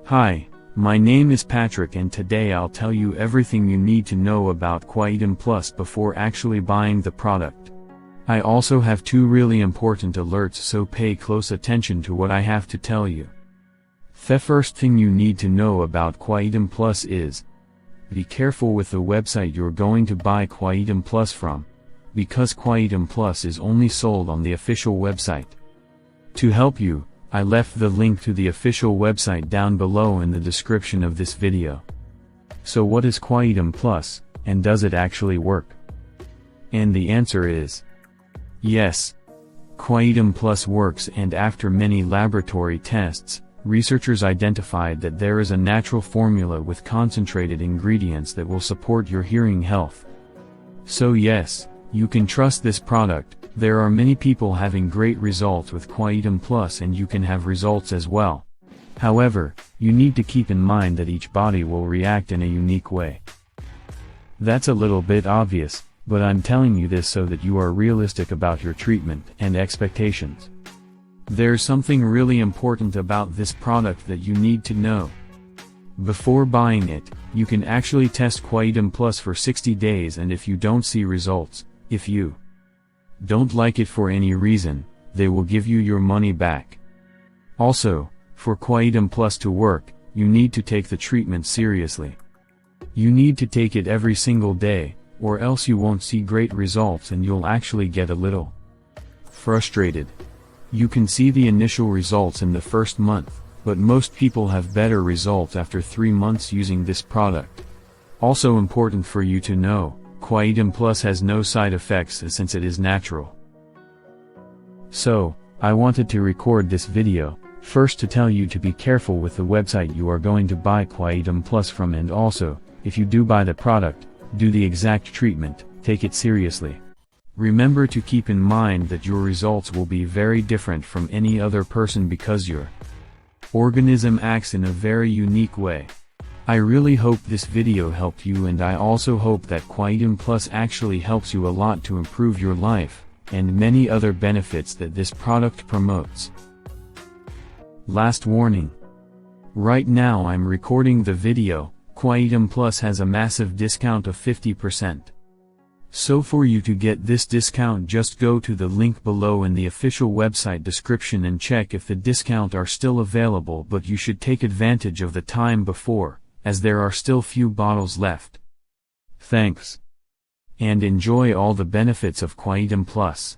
Hi, my name is Patrick and today I'll tell you everything you need to know about Quietum Plus before actually buying the product. I also have two really important alerts, so pay close attention to what I have to tell you. The first thing you need to know about Quietum Plus is, be careful with the website you're going to buy Quietum Plus from, because Quietum Plus is only sold on the official website. To help you, I left the link to the official website down below in the description of this video. So what is Quietum Plus, and does it actually work? And the answer is yes. Quietum Plus works, and after many laboratory tests, researchers identified that there is a natural formula with concentrated ingredients that will support your hearing health. So yes, you can trust this product. There are many people having great results with Quietum Plus, and you can have results as well. However, you need to keep in mind that each body will react in a unique way. That's a little bit obvious, but I'm telling you this so that you are realistic about your treatment and expectations. There's something really important about this product that you need to know. Before buying it, you can actually test Quietum Plus for 60 days, and if you don't see results, if you don't like it for any reason, they will give you your money back. Also, for Quietum Plus to work, you need to take the treatment seriously. You need to take it every single day, or else you won't see great results and you'll actually get a little frustrated. You can see the initial results in the first month, but most people have better results after 3 months using this product. Also important for you to know, Quietum Plus has no side effects since it is natural. So, I wanted to record this video, first to tell you to be careful with the website you are going to buy Quietum Plus from, and also, if you do buy the product, do the exact treatment, take it seriously. Remember to keep in mind that your results will be very different from any other person because your organism acts in a very unique way. I really hope this video helped you, and I also hope that Quietum Plus actually helps you a lot to improve your life, and many other benefits that this product promotes. Last warning. Right now I'm recording the video, Quietum Plus has a massive discount of 50%. So for you to get this discount, just go to the link below in the official website description and check if the discount are still available, but you should take advantage of the time before, as there are still few bottles left. Thanks. And enjoy all the benefits of Quietum Plus.